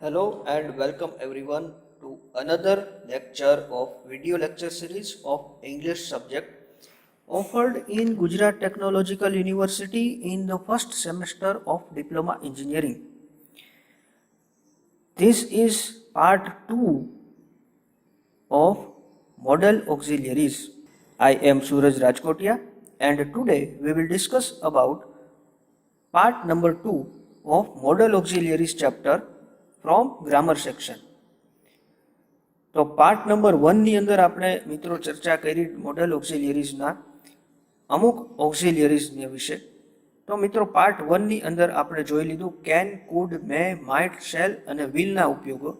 Hello and welcome everyone to another lecture of video lecture series of English subject offered in Gujarat Technological University in the first semester of Diploma Engineering. This is part 2 of Model Auxiliaries. I am Suraj Rajkotia and today we will discuss about part number 2 of Model Auxiliaries chapter from Grammar section. તો part number 1 ની અંદર આપણે મિત્રો ચર્ચા કરી model ઓક્સિલિયરીઝના અમુક ઓક્સિલિયરીઝને વિશે. તો મિત્રો પાર્ટ 1 ની અંદર આપણે જોઈ લીધું can, could, may, might, shall અને વિલના ઉપયોગો.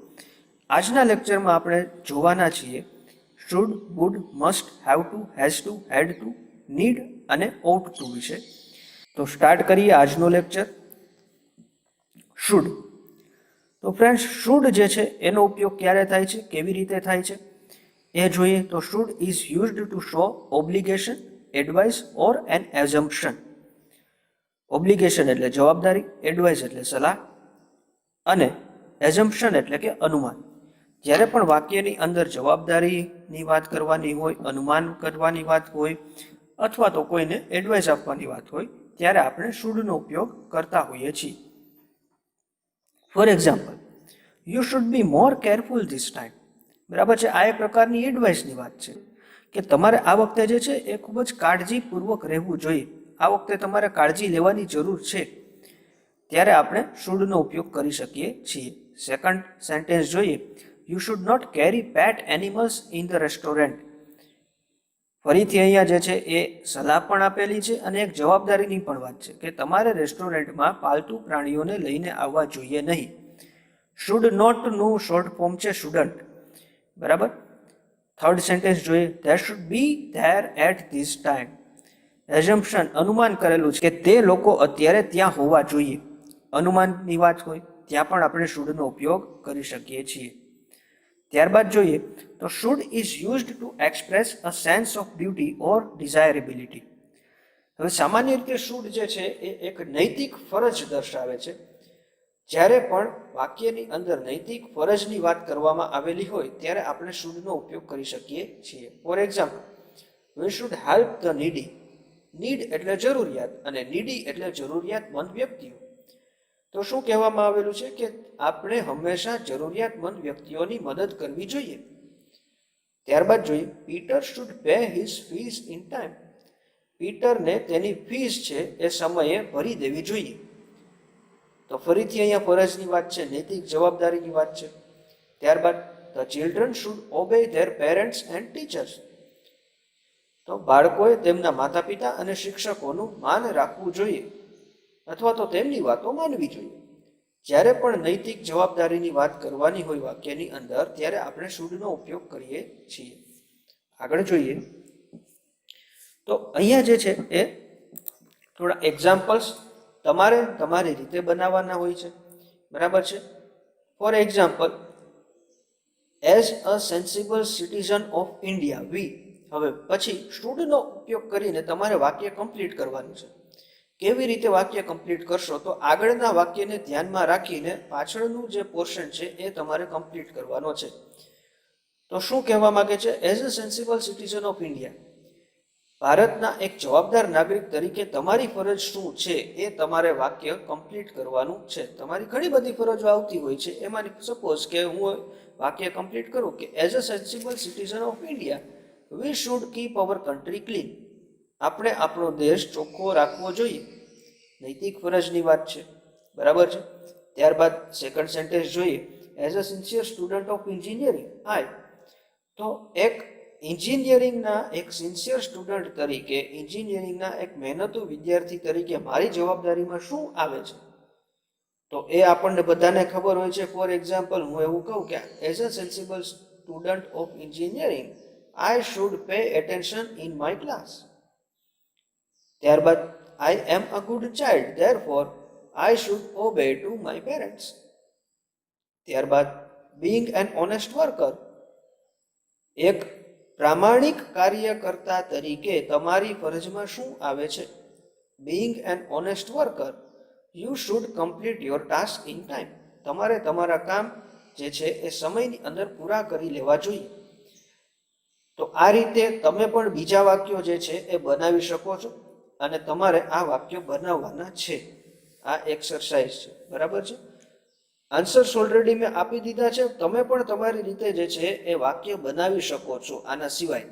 આજના લેક્ચરમાં આપણે જોવાના છીએ should, would, must, have to, has to, had to, need અને ઓટ ટુ વિશે. તો સ્ટાર્ટ કરીએ આજનો લેક્ચર. શુડ. તો ફ્રેન્ડ્સ, શુડ જે છે એનો ઉપયોગ ક્યારે થાય છે, કેવી રીતે થાય છે એ જોઈએ. તો should is used to show obligation, advice or an assumption. Obligation એટલે જવાબદારી, એડવાઇસ એટલે સલાહ અને એઝમ્પશન એટલે કે અનુમાન. જ્યારે પણ વાક્યની અંદર જવાબદારીની વાત કરવાની હોય, અનુમાન કરવાની વાત હોય અથવા તો કોઈને એડવાઇસ આપવાની વાત હોય ત્યારે આપણે શુડનો ઉપયોગ કરતા હોઈએ છીએ. For example, you should be more careful this time. બરાબર છે, આ એક પ્રકારની એડવાઇસની વાત છે કે તમારે આ વખતે જે છે એ ખૂબ જ કાળજીપૂર્વક રહેવું જોઈએ, આ વખતે તમારે કાળજી લેવાની જરૂર છે, ત્યારે આપણે શુડનો ઉપયોગ કરી શકીએ છીએ. સેકન્ડ સેન્ટેન્સ જોઈએ, you should not carry pet animals in the restaurant. ફરીથી અહીંયા જે છે એ સલાહ પણ આપેલી છે અને એક જવાબદારીની પણ વાત છે કે તમારે રેસ્ટોરન્ટમાં પાલતુ પ્રાણીઓને લઈને આવવા જોઈએ નહીં. શુડ નોટનું શોર્ટ ફોર્મ છે શુડન્ટ. બરાબર. થર્ડ સેન્ટેન્સ જોઈએ, there should be there at this time. Assumption, અનુમાન કરેલું છે કે તે લોકો અત્યારે ત્યાં હોવા જોઈએ. અનુમાનની વાત હોય ત્યાં પણ આપણે શુડનો ઉપયોગ કરી શકીએ છીએ. ત્યારબાદ જોઈએ તો should is used to express a sense of duty or desirability. હવે સામાન્ય રીતે શુડ જે છે એ એક નૈતિક ફરજ દર્શાવે છે. જ્યારે પણ વાક્યની અંદર નૈતિક ફરજની વાત કરવામાં આવેલી હોય ત્યારે આપણે શુડનો ઉપયોગ કરી શકીએ છીએ. For example, we should help the નીડી. Need એટલે જરૂરિયાત અને નીડી એટલે જરૂરિયાતમંદ વ્યક્તિઓ. તો શું કહેવામાં આવેલું છે કે આપણે હંમેશા જરૂરિયાતમંદ વ્યક્તિઓની મદદ કરવી જોઈએ. ત્યારબાદ જોઈએ, Peter should pay his fees in time. પીટરને તેની ફીસ છે એ સમયે ભરી દેવી જોઈએ. તો ફરીથી અહીંયા ફરજની વાત છે, નૈતિક જવાબદારીની વાત છે. ત્યારબાદ the children should obey there parents and teachers. તો બાળકોએ તેમના માતા પિતા અને શિક્ષકોનું માન રાખવું જોઈએ અથવા તો તેમની વાતો માનવી જોઈએ. જ્યારે પણ નૈતિક જવાબદારીની વાત કરવાની હોય વાક્યની અંદર ત્યારે આપણે શુડનો ઉપયોગ કરીએ છીએ. આગળ જોઈએ તો અહીંયા જે છે એ થોડા એક્ઝામ્પલ્સ તમારે તમારી રીતે બનાવવાના હોય છે. બરાબર છે. For example, as a sensible citizen of India we. હવે પછી શુડનો ઉપયોગ કરીને તમારે વાક્ય કમ્પ્લીટ કરવાનું છે. કેવી રીતે વાક્ય કમ્પ્લીટ કરશો? તો આગળના વાક્યને ધ્યાનમાં રાખીને પાછળનું જે પોર્શન છે એ તમારે કમ્પ્લીટ કરવાનો છે. તો શું કહેવા માંગે છે? As a sensible citizen of India, ભારતના એક જવાબદાર નાગરિક તરીકે તમારી ફરજ શું છે એ તમારે વાક્ય કમ્પ્લીટ કરવાનું છે. તમારી ઘણી બધી ફરજો આવતી હોય છે, એમાંની સપોઝ કે હું વાક્ય કમ્પ્લીટ કરું કે as a sensible citizen of India we should keep our country clean. આપણે આપણો દેશ ચોખ્ખો રાખવો જોઈએ. નૈતિક ફરજની વાત છે. બરાબર છે. ત્યારબાદ સેકન્ડ સેન્ટેન્સ જોઈએ, as a sincere student of engineering I. તો એક એન્જિનિયરિંગના એક સિન્સિયર સ્ટુડન્ટ તરીકે, એન્જિનિયરિંગના એક મહેનતુ વિદ્યાર્થી તરીકે મારી જવાબદારીમાં શું આવે છે તો એ આપણને બધાને ખબર હોય છે. ફોર એક્ઝામ્પલ, હું એવું કહું કે as a sensible student of engineering I should pay attention in my class. ત્યારબાદ I am a good child, therefore I should obey to my parents. ત્યારબાદ being an honest worker, એક પ્રામાણિક કાર્યકર્તા તરીકે તમારી ફરજમાં શું આવે છે? being an honest worker, you should complete your task in time. તમારે તમારા કામ જે છે એ સમયની અંદર પૂરા કરી લેવા જોઈએ. તો આ રીતે તમે પણ બીજા વાક્યો જે છે એ બનાવી શકો છો અને તમારે આ વાક્યો બનાવવાના છે. આ એક્સરસાઇઝ છે, બરાબર છે. આન્સર્સ ઓલરેડી મેં આપી દીધા છે. તમે પણ તમારી રીતે જે છે એ વાક્ય બનાવી શકો છો આના સિવાય.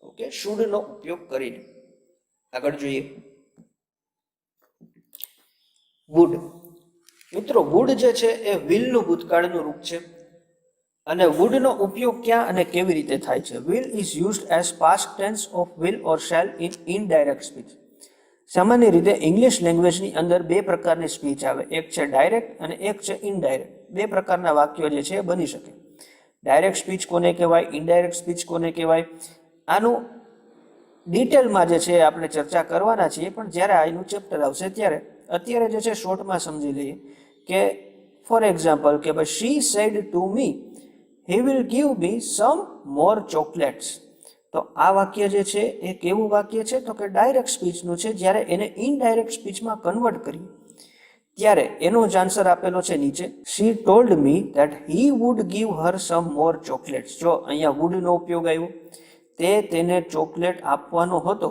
ઓકે, શુડ નો ઉપયોગ કરીને. આગળ જોઈએ. વુડ. મિત્રો, વુડ જે છે એ વિલ નું ભૂતકાળનું રૂપ છે અને વુડ નો ઉપયોગ ક્યાં અને કેવી રીતે થાય છે? Will is used as past tense of will or shall in indirect speech. સામાન્ય રીતે ઇંગ્લિશ લેંગ્વેજની અંદર બે પ્રકારની સ્પીચ આવે, એક છે ડાયરેક્ટ અને એક છે ઇનડાયરેક્ટ. બે પ્રકારના વાક્યો જે છે બની શકે. ડાયરેક્ટ સ્પીચ કોને કહેવાય, ઇનડાયરેક્ટ સ્પીચ કોને કહેવાય, આનું ડિટેલમાં જે છે આપણે ચર્ચા કરવાના છીએ, પણ જ્યારે આનું ચેપ્ટર આવશે ત્યારે. અત્યારે જે છે શોર્ટમાં સમજી લઈએ કે ફોર એક્ઝામ્પલ કે ભાઈ she said to me he will give me some more chocolates. તો આ વાક્ય જે છે એ કેવું વાક્ય છે? તો કે ડાયરેક્ટ સ્પીચનું છે. જ્યારે એને ઇનડાયરેક્ટ સ્પીચમાં કન્વર્ટ કર્યું ત્યારે એનો જ આન્સર આપેલો છે નીચે. She told me that he would give her some more chocolates. જો અહીંયા વુડનો ઉપયોગ આવ્યો, તે તેને ચોકલેટ આપવાનો હતો,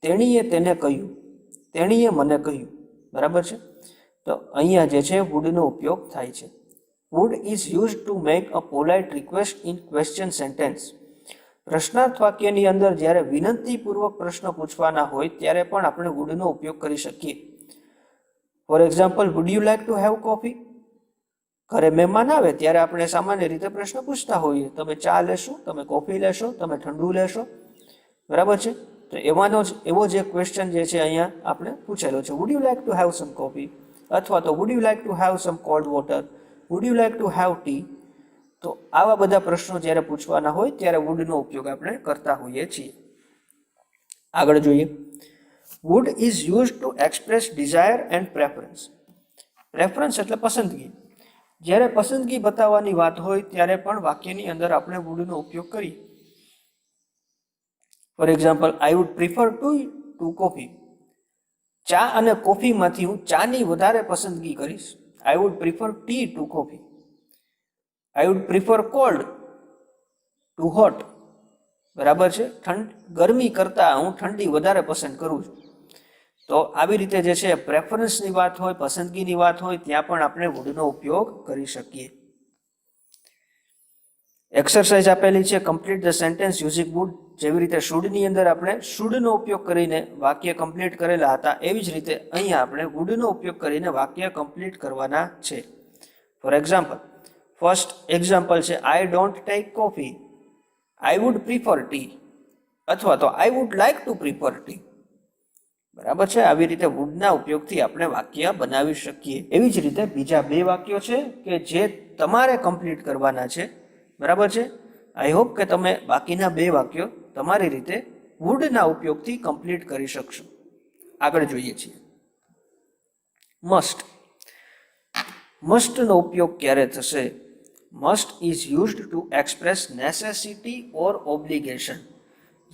તેણીએ તેને કહ્યું, તેણીએ મને કહ્યું, બરાબર છે. તો અહીંયા જે છે વુડનો ઉપયોગ થાય છે. Would is used to make a polite request in question sentence. પ્રશ્નાર્થ વાક્યની અંદર જ્યારે વિનંતીપૂર્વક પ્રશ્ન પૂછવાના હોય ત્યારે પણ આપણે વુડનો ઉપયોગ કરી શકીએ. For example, would you like to have coffee? ઘરે મહેમાન આવે ત્યારે આપણે સામાન્ય રીતે પ્રશ્ન પૂછતા હોઈએ, તમે ચા લેશો, તમે કોફી લેશો, તમે ઠંડુ લેશો, બરાબર છે. તો એવો જ એક ક્વેશ્ચન જે છે અહીંયા આપણે પૂછેલો છે, would you like to have sum coffee, અથવા તો would you like to have sum cold water, would you like to have T. તો આવા બધા પ્રશ્નો જ્યારે પૂછવાના હોય ત્યારે વુડનો ઉપયોગ આપણે કરતા હોઈએ છીએ. આગળ જોઈએ. Would is use to express desire and preference. Preference એટલે પસંદગી. જ્યારે પસંદગી બતાવવાની વાત હોય ત્યારે પણ વાક્યની અંદર આપણે વુડનો ઉપયોગ કરીએ. For example, I would prefer to coffee. ચા અને કોફીમાંથી હું ચાની વધારે પસંદગી કરીશ. I would prefer tea to coffee. I would prefer cold to hot. બરાબર છે. ગરમી કરતાં હું ઠંડી વધારે પસંદ કરું છું. તો આવી રીતે જે છે પ્રેફરન્સની વાત હોય, પસંદગીની વાત હોય, ત્યાં પણ આપણે વુડનો ઉપયોગ કરી શકીએ. એક્સરસાઇઝ આપેલી છે, complete the sentence using would. જેવી રીતે શુડની અંદર આપણે શુડનો ઉપયોગ કરીને વાક્ય કમ્પ્લીટ કરેલા હતા, એવી જ રીતે અહીંયા આપણે વુડનો ઉપયોગ કરીને વાક્ય કમ્પ્લીટ કરવાના છે. ફોર એક્ઝામ્પલ, ફર્સ્ટ એક્ઝામ્પલ છે, I don't take coffee, I would prefer T, અથવા તો I would like to prefer T. બરાબર છે. આવી રીતે વુડના ઉપયોગથી આપણે વાક્ય બનાવી શકીએ. એવી જ રીતે બીજા બે વાક્યો છે કે જે તમારે કમ્પ્લીટ કરવાના છે, બરાબર છે. આઈ હોપ કે તમે બાકીના બે વાક્યો તમારી રીતે વુડના ઉપયોગથી કમ્પ્લીટ કરી શકશો. આગળ જોઈએ છીએ. મસ્ટ. મસ્ટનો ઉપયોગ ક્યારે થશે? Must is used to express necessity or obligation.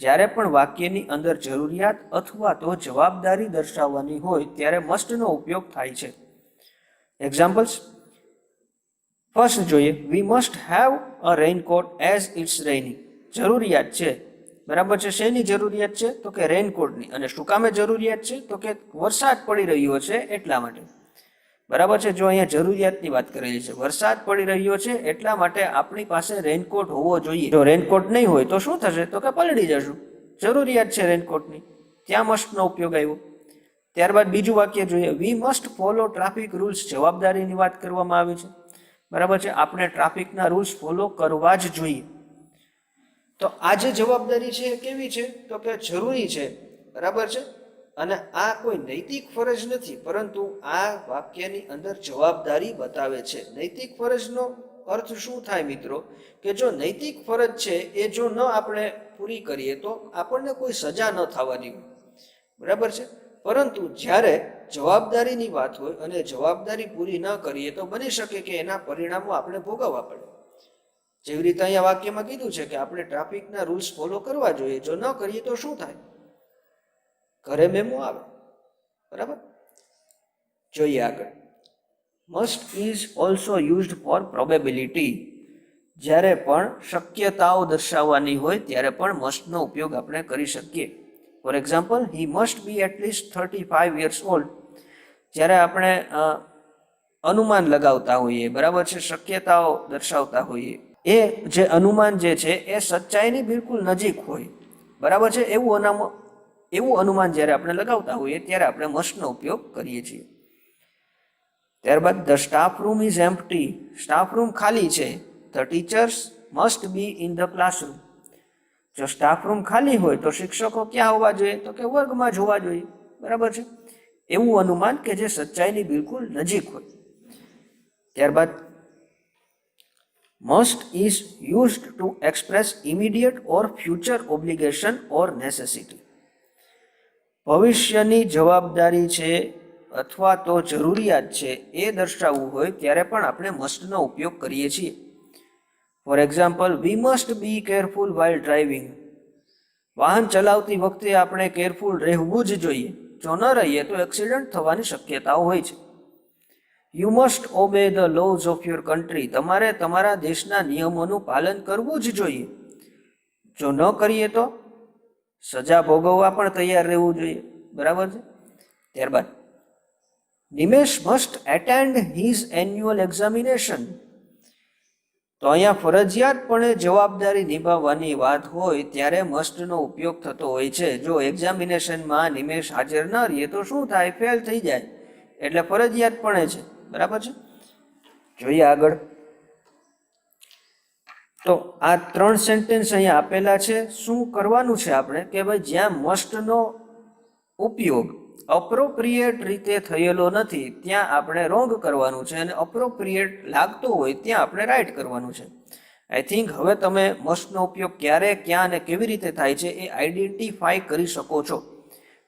જ્યારે પણ વાક્યની અંદર જરૂરિયાત અથવા તો જવાબદારી દર્શાવવાની હોય ત્યારે મસ્ટનો ઉપયોગ થાય છે. એક્ઝામ્પલ્સ ફર્સ્ટ જોઈએ. We must have a raincoat as its રેઇનિંગ. જરૂરિયાત છે, બરાબર છે. શેની જરૂરિયાત છે? તો કે રેઇનકોટની. અને શું કામે જરૂરિયાત છે? તો કે વરસાદ પડી રહ્યો છે એટલા માટે, બરાબર છે. જો અહીંયા જરૂરિયાતની વાત કરેલી છે, વરસાદ પડી રહ્યો છે એટલા માટે આપણી પાસે રેઇનકોટ હોવો જોઈએ. જો રેઇનકોટ નહીં હોય તો શું થશે? તો કે પલળી જશું. જરૂરિયાત છે રેઇનકોટની, ત્યાં મસ્ટનો ઉપયોગ આવ્યો. ત્યારબાદ બીજું વાક્ય જોઈએ. We must follow traffic rules. જવાબદારીની વાત કરવામાં આવી છે, બરાબર છે. આપણે ટ્રાફિકના રૂલ્સ ફોલો કરવા જ જોઈએ. તો આ જે જવાબદારી છે એ કેવી છે? તો કે જરૂરી છે, બરાબર છે. અને આ કોઈ નૈતિક ફરજ નથી, પરંતુ આ વાક્યની અંદર જવાબદારી બતાવે છે. નૈતિક ફરજનો અર્થ શું થાય મિત્રો? કે જો નૈતિક ફરજ છે એ જો ન આપણે પૂરી કરીએ તો આપણને કોઈ સજા ન થવાની હોય, બરાબર છે. પરંતુ જ્યારે જવાબદારીની વાત હોય અને જવાબદારી પૂરી ન કરીએ તો બની શકે કે એના પરિણામો આપણે ભોગવવા પડે. જેવી રીતે અહીંયા વાક્યમાં કીધું છે કે આપણે ટ્રાફિકના રૂલ્સ ફોલો કરવા જોઈએ. જો ન કરીએ તો શું થાય? ઘરે મેમો આવે, બરાબર. જોઈએ આગળ. Must is also used four probability. જ્યારે પણ શક્યતાઓ દર્શાવવાની હોય ત્યારે પણ મસ્ટનો ઉપયોગ આપણે કરી શકીએ. For example, he must be at least 35 years old. જ્યારે આપણે અનુમાન લગાવતા હોઈએ, બરાબર છે, શક્યતાઓ દર્શાવતા હોઈએ, એ જે અનુમાન જે છે એ સચ્ચાઈની બિલકુલ નજીક હોય, બરાબર છે, એવું અનુમાન જ્યારે આપણે લગાવતા હોઈએ ત્યારે આપણે મસ્ટનો ઉપયોગ કરીએ છીએ. ત્યારબાદ the staff room is empty. Staff room ખાલી છે. The teachers must be in the classroom. જો સ્ટાફ રૂમ ખાલી હોય તો શિક્ષકો ક્યાં હોવા જોઈએ? તો કે વર્ગમાં જ હોવા જોઈએ, બરાબર છે, એવું અનુમાન કે જે સચ્ચાઈની બિલકુલ નજીક હોય. ત્યારબાદ must is used to express immediate or future obligation or necessity. ભવિષ્યની જવાબદારી છે અથવા તો જરૂરિયાત છે એ દર્શાવવું હોય ત્યારે પણ આપણે મસ્ટનો ઉપયોગ કરીએ છીએ. For example, we must be careful while driving. વાહન ચલાવતી વખતે આપણે કેરફુલ રહેવું જ જોઈએ. જો ન રહીએ તો એક્સિડન્ટ થવાની શક્યતાઓ હોય છે. You must obey the lose of your country. તમારે તમારા દેશના નિયમોનું પાલન કરવું જ જોઈએ. જો ન કરીએ તો સજા ભોગવવા પણ તૈયાર રહેવું જોઈએ, બરાબર છે. ત્યારબાદ Nimesh must attend his annual examination. તો અહીંયા ફરજિયાતપણે જવાબદારી નિભાવવાની વાત હોય ત્યારે મસ્ટનો ઉપયોગ થતો હોય છે. જો એક્ઝામિનેશનમાં નિમેશ હાજર ન રહીએ તો શું થાય? ફેલ થઈ જાય. એટલે ફરજિયાતપણે છે, બરાબર છે. જોઈએ આગળ. તો આ 3 સેન્ટેન્સ અહીંયા આપેલા છે. શું કરવાનું છે આપણે? કે ભાઈ જ્યાં મસ્ટનો ઉપયોગ અપ્રોપ્રિએટ રીતે થયેલો નથી ત્યાં આપણે રોંગ કરવાનું છે, અને અપ્રોપ્રિએટ લાગતો હોય ત્યાં આપણે રાઈટ કરવાનું છે. આઈ થિંક હવે તમે મસ્ટનો ઉપયોગ ક્યારે, ક્યાં અને કેવી રીતે થાય છે એ આઈડેન્ટિફાઈ કરી શકો છો,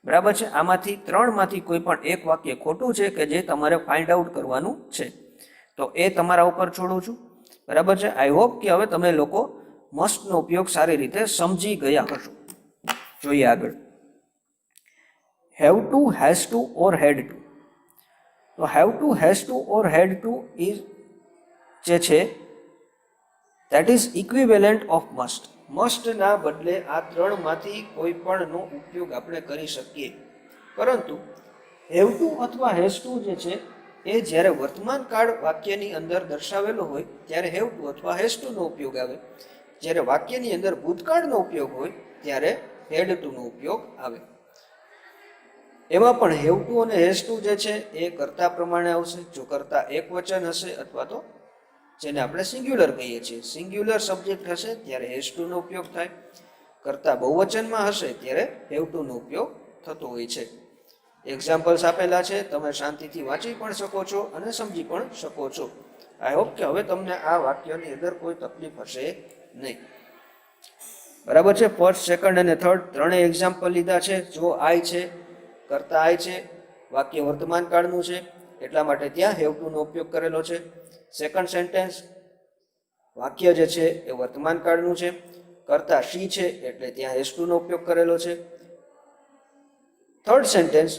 બરાબર છે. આમાંથી 3માંથી કોઈ પણ એક વાક્ય ખોટું છે કે જે તમારે ફાઇન્ડ આઉટ કરવાનું છે, તો એ તમારા ઉપર છોડું છું, બરાબર છે. આઈ હોપ કે હવે તમે લોકો મસ્ટનો ઉપયોગ સારી રીતે સમજી ગયા હશો. જોઈએ આગળ. Have to, has to or had to. તો have to, has to or had to is જે છે that is equivalent of must. મસ્ટના બદલે આ 3માંથી કોઈ પણનો ઉપયોગ આપણે કરી શકીએ, પરંતુ હેવ ટુ અથવા હેઝ ટુ જે છે એ જ્યારે વર્તમાન કાળ વાક્યની અંદર દર્શાવેલો હોય ત્યારે હેવ ટુ અથવા હેઝ ટુનો ઉપયોગ આવે. જ્યારે વાક્યની અંદર ભૂતકાળનો ઉપયોગ હોય ત્યારે હેડ ટુનો ઉપયોગ આવે. એમાં પણ હેવ ટુ અને હેઝ ટુ જે છે એ કર્તા પ્રમાણે આવશે. જો કર્તા એક વચન હશે અથવા તો જેને આપણે સિંગ્યુલર કહીએ છીએ, સિંગ્યુલર સબ્જેક્ટ હશે ત્યારે હેઝ ટુનો ઉપયોગ થાય. કર્તા બહુવચનમાં હશે ત્યારે હેવ ટુનો ઉપયોગ થતો હોય છે. એક્ઝામ્પલ્સ આપેલા છે, તમે શાંતિથી વાંચી પણ શકો છો અને સમજી પણ શકો છો. આઈ હોપ કે હવે તમને આ વાક્યની અંદર કોઈ તકલીફ હશે નહીં, બરાબર છે. ફર્સ્ટ, સેકન્ડ અને થર્ડ ત્રણેય એક્ઝામ્પલ લીધા છે. જો આઈ છે, કરતા આઈ છે, વાક્ય વર્તમાન કાળનું છે એટલા માટે ત્યાં હેવ ટુનો ઉપયોગ કરેલો છે. સેકન્ડ સેન્ટેન્સ, વાક્ય જે છે એ વર્તમાન કાળનું છે, કરતા શી છે એટલે ત્યાં હેઝ ટુનો ઉપયોગ કરેલો છે. થર્ડ સેન્ટેન્સ,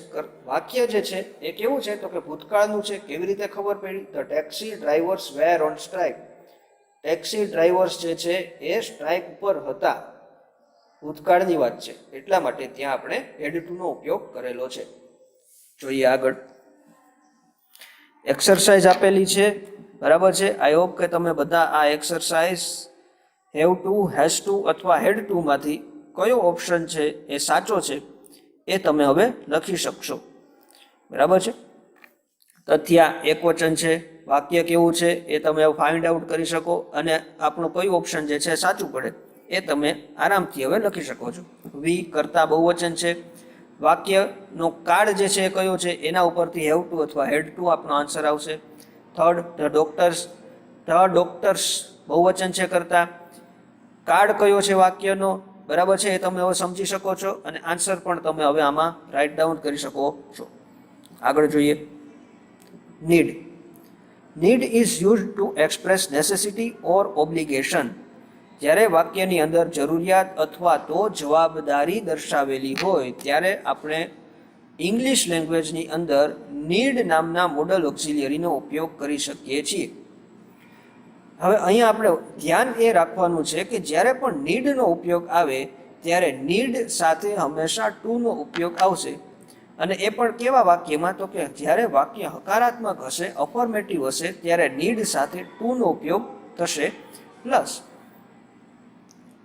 વાક્ય જે છે એ કેવું છે તો કે ભૂતકાળનું છે. કેવી રીતે ખબર પડી? The taxi drivers were on strike. Taxi drivers જે છે એ સ્ટ્રાઇક ઉપર હતા, ભૂતકાળની વાત છે એટલા માટે ત્યાં આપણે હેડ ટુનો ઉપયોગ કરેલો છે. જોઈએ આગળ. એક્સરસાઇઝ આપેલી છે, બરાબર છે. આઈ હોપ કે તમે બધા આ exercise have to, has to અથવા હેડ ટુમાંથી કયો ઓપ્શન છે એ સાચો છે એ તમે હવે લખી શકશો, બરાબર છે. તથ્યા એક વચન છે, વાક્ય કેવું છે એ તમે ફાઇન્ડ આઉટ કરી શકો અને આપણું કયું ઓપ્શન જે છે સાચું પડે એ તમે આરામથી હવે લખી શકો છો. વી કરતા બહુવચન છે, વાક્યનો કાળ જે છે એ કયો છે એના ઉપરથી હેવ ટુ અથવા હેડ ટુ આપણો આન્સર આવશે. થર્ડ, ધ ડોક્ટર્સ બહુવચન છે કરતા, કાળ કયો છે વાક્યનો, બરાબર છે, એ તમે હવે સમજી શકો છો અને આન્સર પણ તમે હવે આમાં રાઇટ ડાઉન કરી શકો છો. આગળ જોઈએ. Need. Need is used to express necessity or obligation. જ્યારે વાક્યની અંદર જરૂરિયાત અથવા તો જવાબદારી દર્શાવેલી હોય ત્યારે આપણે ઇંગ્લિશ લેંગ્વેજની અંદર નીડ નામના મોડલ ઓક્સિલિયરીનો ઉપયોગ કરી શકીએ છીએ. હવે અહીંયા આપણે ધ્યાન એ રાખવાનું છે કે જ્યારે પણ નીડનો ઉપયોગ આવે ત્યારે નીડ સાથે હંમેશા ટુનો ઉપયોગ આવશે. અને એ પણ કેવા વાક્યમાં? તો કે જ્યારે વાક્ય હકારાત્મક હશે, અફર્મેટિવ હશે, ત્યારે નીડ સાથે ટુનો ઉપયોગ થશે. પ્લસ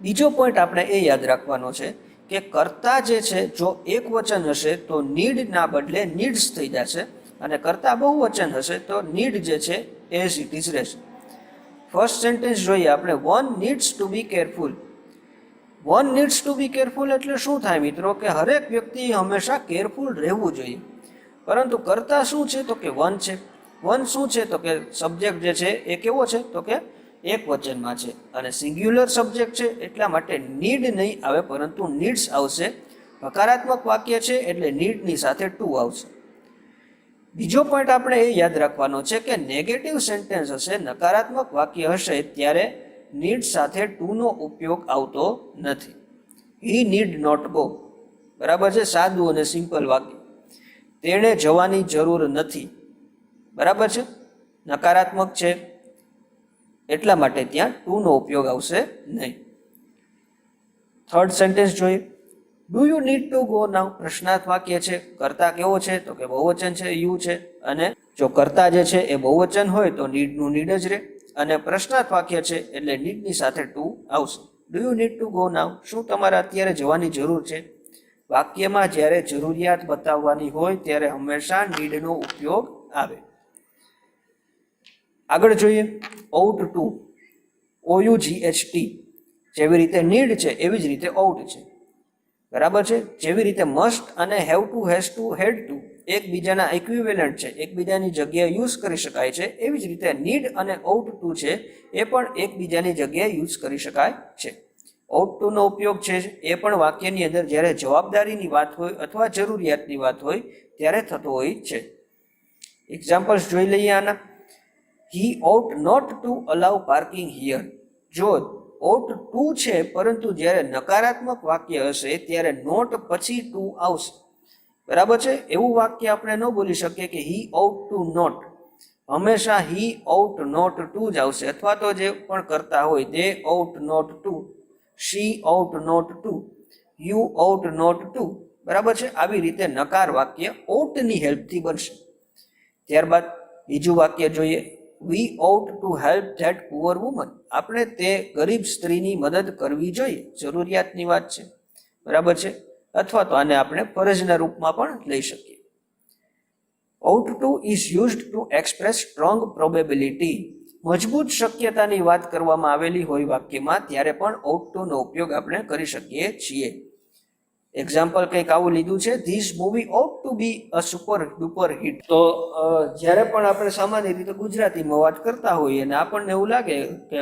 બીજો પોઈન્ટ આપણે એ યાદ રાખવાનો છે કે કર્તા જે છે જો એક વચન હશે તો નીડના બદલે નીડ્સ થઈ જશે, અને કર્તા બહુવચન હશે તો નીડ જે છે એઝ ઇટ ઇઝ રહેશે. ફર્સ્ટ સેન્ટેન્સ જોઈએ આપણે, one needs two be careful. One needs two be careful એટલે શું થાય મિત્રો? કે હરેક વ્યક્તિ હંમેશા કેરફુલ રહેવું જોઈએ. પરંતુ કર્તા શું છે? તો કે વન છે. વન શું છે? તો કે સબ્જેક્ટ જે છે એ કેવો છે? તો કે એક વચનમાં છે, અને સિંગ્યુલર સબ્જેક્ટ છે એટલા માટે નીડ નહીં આવે પરંતુ નીડ્સ આવશે. હકારાત્મક વાક્ય છે એટલે નીડની સાથે ટુ આવશે. બીજો પોઈન્ટ આપણે એ યાદ રાખવાનો છે કે નેગેટિવ સેન્ટેન્સ હશે, નકારાત્મક વાક્ય હશે, ત્યારે નીડ સાથે ટુનો ઉપયોગ આવતો નથી. હી નીડ નોટ ગો, બરાબર છે, સાદું અને સિમ્પલ વાક્ય. તેણે જવાની જરૂર નથી, બરાબર છે, નકારાત્મક છે એટલા માટે ત્યાં ટુનો ઉપયોગ આવશે નહીં. થર્ડ સેન્ટેન્સ જોઈએ, do you need to go now. પ્રશ્નાર્થ વાક્ય છે. કર્તા કેવો છે? તો કે બહુવચન છે, યુ છે. અને જો કર્તા જે છે એ બહુવચન હોય તો નીડનું નીડ જ રહે, અને પ્રશ્નાર્થ વાક્ય છે એટલે નીડની સાથે ટુ આવશે. Do you need to go now, શું તમારે અત્યારે જવાની જરૂર છે? વાક્યમાં જ્યારે જરૂરિયાત બતાવવાની હોય ત્યારે હંમેશા નીડનો ઉપયોગ આવે. આગળ જોઈએ, આઉટ ટુ, OUGHT. જેવી રીતે નીડ છે એવી જ રીતે આઉટ છે, બરાબર છે. જેવી રીતે મસ્ટ અને have to, has to, had to એકબીજાના ઇક્વિવેલન્ટ છે, એકબીજાની જગ્યાએ યુઝ કરી શકાય છે, એવી જ રીતે નીડ અને આઉટ ટુ છે એ પણ એકબીજાની જગ્યાએ યુઝ કરી શકાય છે. આઉટ ટુનો ઉપયોગ છે એ પણ વાક્યની અંદર જ્યારે જવાબદારીની વાત હોય અથવા જરૂરિયાતની વાત હોય ત્યારે થતો હોય છે. એક્ઝામ્પલ્સ જોઈ લઈએ આના. હી ought not to allow parking here. જો ought to છે પરંતુ જ્યારે નકારાત્મક વાક્ય હશે ત્યારે નોટ પછી ટુ આવશે, બરાબર છે. એવું વાક્ય આપણે ન બોલી શકીએ કે હી ought to not. હંમેશા હી ought not to જ આવશે, અથવા તો જે પણ કરતા હોય they ought not to, she ought not to, you ought not to, બરાબર છે. આવી રીતે નકાર વાક્ય ought ની હેલ્પથી બનશે. ત્યારબાદ બીજું વાક્ય જોઈએ, we ought to help that poor woman. આપણે તે ગરીબ સ્ત્રીની મદદ કરવી જોઈએ, જરૂરિયાતની વાત છે, બરાબર છે. અથવા તો આને આપણે ફરજના રૂપમાં પણ લઈ શકીએ. ought to is used to express strong probability. મજબૂત શક્યતાની વાત કરવામાં આવેલી હોય વાક્યમાં ત્યારે પણ ought to નો ઉપયોગ આપણે કરી શકીએ છીએ. એક્ઝામ્પલ કંઈક આવું લીધું છે, this movie ought to be a super duper hit. તો જ્યારે પણ આપણે સામાન્ય રીતે ગુજરાતીમાં વાત કરતા હોઈએ અને આપણને એવું લાગે કે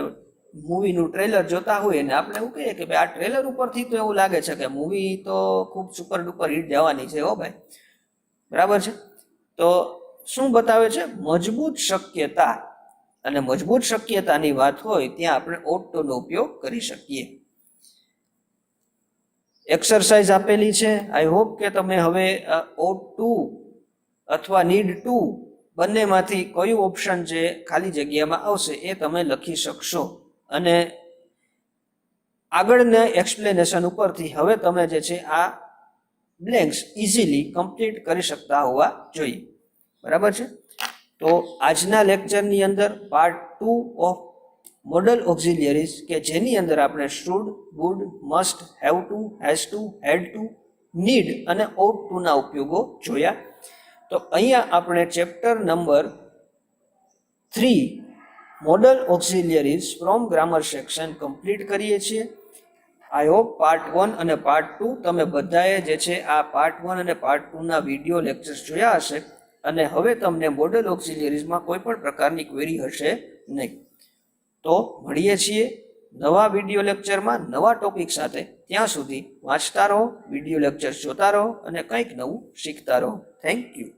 મૂવીનું ટ્રેલર જોતા હોઈએ અને આપણે એવું કહીએ કે ભાઈ આ ટ્રેલર ઉપરથી તો એવું લાગે છે કે મૂવી તો ખૂબ સુપર ડુપર હિટ જવાની છે હો ભાઈ, બરાબર છે. તો શું બતાવે છે? મજબૂત શક્યતા, અને મજબૂત શક્યતાની વાત હોય ત્યાં આપણે ought to નો ઉપયોગ કરી શકીએ. એક્સરસાઇઝ આપેલી છે. આઈ હોપ કે તમે હવે ought to અથવા need to બંનેમાંથી કયું ઓપ્શન જે ખાલી જગ્યામાં આવશે એ તમે લખી શકશો, અને આગળના એક્સપ્લેનેશન ઉપરથી હવે તમે જે છે આ બ્લેન્ક્સ ઇઝીલી કમ્પ્લીટ કરી શકતા હોવા જોઈએ, બરાબર છે. તો આજના લેક્ચરની અંદર પાર્ટ 2 ઓફ મોડલ ઓક્ઝિલિયરીઝ કે જેની અંદર આપણે should, would, must, have to, has to, had to, need અને ought to ના ઉપયોગો જોયા. તો અહીંયા આપણે chapter number 3 modal auxiliaries from grammar section complete કરીએ છીએ. આઈ હોપ પાર્ટ 1 અને પાર્ટ 2 તમે બધાએ જે છે આ પાર્ટ 1 અને પાર્ટ 2 ના વિડીયો લેક્ચર્સ જોયા હશે, અને હવે તમને મોડલ ઓક્ઝિલિયરીઝમાં કોઈ પણ પ્રકારની ક્વેરી હશે નહીં. તો મળીએ છીએ નવા વિડીયો લેક્ચરમાં નવા ટોપિક સાથે. ત્યાં સુધી વાંચતા રહો, વિડીયો લેક્ચર્સ જોતા રહો અને કંઈક નવું શીખતા રહો. Thank you.